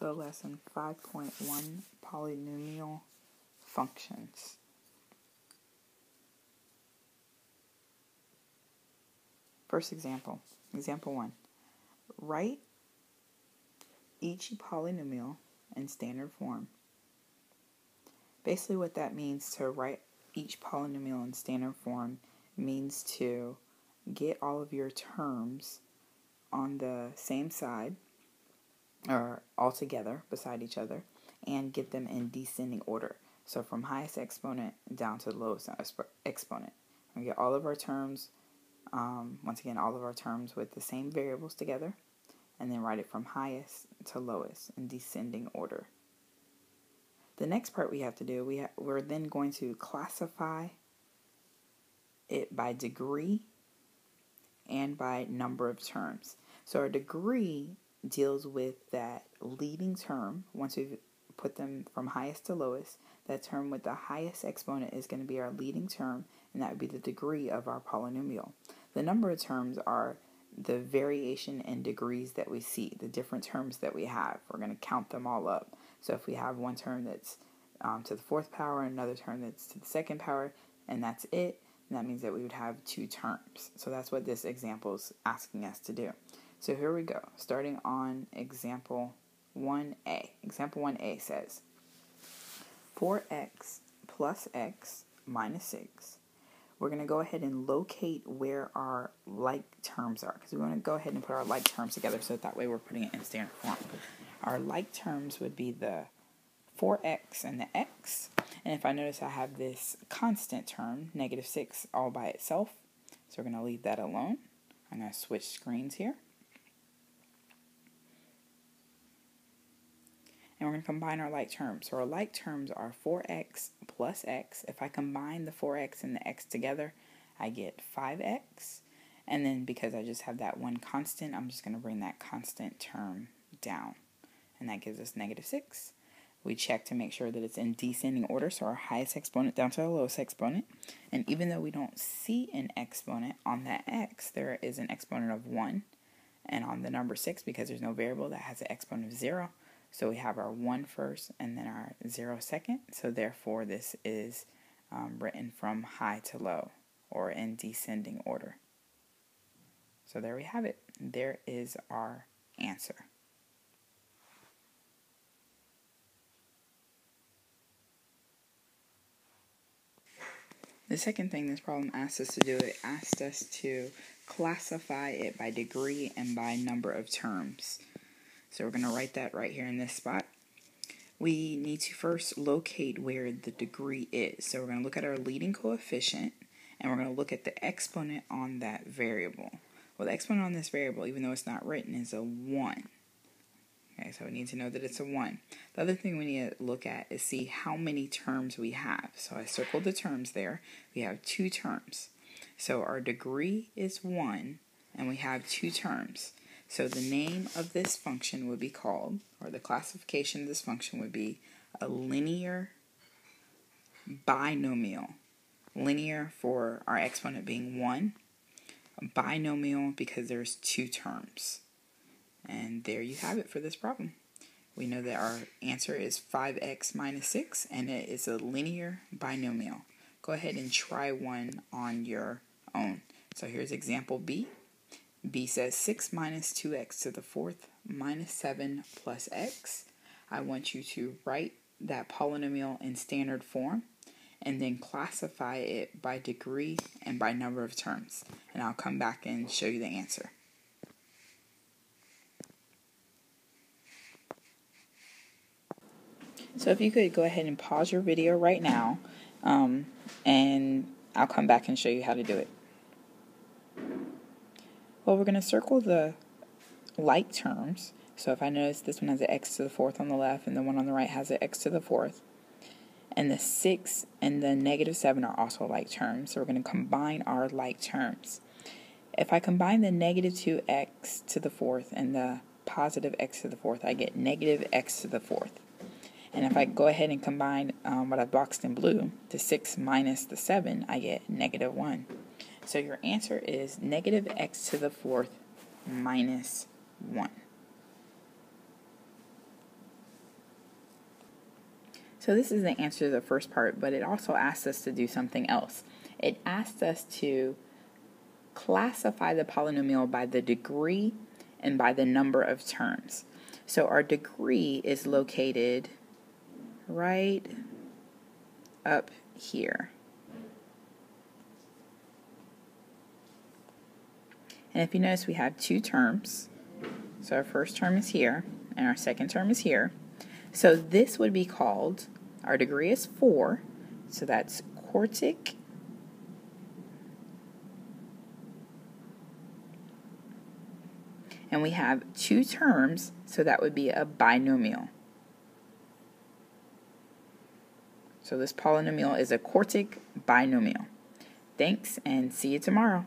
So lesson 5.1, Polynomial Functions. First example, example 1. Write each polynomial in standard form. Basically what that means to write each polynomial in standard form means to get all of your terms on the same side or all together beside each other and get them in descending order. So from highest exponent down to the lowest exponent. We get all of our terms, once again, all of our terms with the same variables together, and then write it from highest to lowest in descending order. The next part we have to do, we're then going to classify it by degree and by number of terms. So our degree deals with that leading term. Once we've put them from highest to lowest, that term with the highest exponent is going to be our leading term, and that would be the degree of our polynomial. The number of terms are the variation in degrees that we see, the different terms that we have. We're going to count them all up. So if we have one term that's to the fourth power, another term that's to the second power, and that's it, and that means that we would have 2 terms. So that's what this example is asking us to do. So here we go, starting on example 1a. Example 1a says 4x plus x minus 6. We're going to go ahead and locate where our like terms are, because we want to go ahead and put our like terms together so that way we're putting it in standard form. Our like terms would be the 4x and the x. And if I notice I have this constant term, negative 6, all by itself, so we're going to leave that alone. I'm going to switch screens here. And we're going to combine our like terms. So our like terms are 4x plus x. If I combine the 4x and the x together, I get 5x. And then because I just have that one constant, I'm just going to bring that constant term down. And that gives us negative 6. We check to make sure that it's in descending order, so our highest exponent down to the lowest exponent. And even though we don't see an exponent on that x, there is an exponent of 1. And on the number 6, because there's no variable that has an exponent of 0, so we have our 1 first and then our 0 second. So therefore this is written from high to low, or in descending order. So there we have it. There is our answer. The second thing this problem asked us to do, it asked us to classify it by degree and by number of terms. So we're going to write that right here in this spot. We need to first locate where the degree is. So we're going to look at our leading coefficient, and we're going to look at the exponent on that variable. Well, the exponent on this variable, even though it's not written, is a 1. Okay, so we need to know that it's a 1. The other thing we need to look at is see how many terms we have. So I circled the terms there. We have 2 terms. So our degree is 1, and we have 2 terms. So the name of this function would be called, or the classification of this function would be a linear binomial. Linear for our exponent being 1. A binomial because there's 2 terms. And there you have it for this problem. We know that our answer is 5x minus 6, and it is a linear binomial. Go ahead and try one on your own. So here's example B. B says 6 minus 2x to the 4th minus 7 plus x. I want you to write that polynomial in standard form and then classify it by degree and by number of terms. And I'll come back and show you the answer. So if you could go ahead and pause your video right now, and I'll come back and show you how to do it. Well, we're going to circle the like terms. So if I notice this one has an x to the 4th on the left and the one on the right has an x to the 4th. And the 6 and the negative 7 are also like terms. So we're going to combine our like terms. If I combine the negative 2x to the 4th and the positive x to the 4th, I get negative x to the 4th. And if I go ahead and combine what I've boxed in blue, the 6 minus the 7, I get negative 1. So your answer is negative x to the 4th minus 1. So this is the answer to the first part, but it also asks us to do something else. It asks us to classify the polynomial by the degree and by the number of terms. So our degree is located right up here. And if you notice, we have two terms. So our first term is here, and our second term is here. So this would be called, our degree is 4, so that's quartic and we have two terms, so that would be a binomial. So this polynomial is a quartic binomial. Thanks, and see you tomorrow.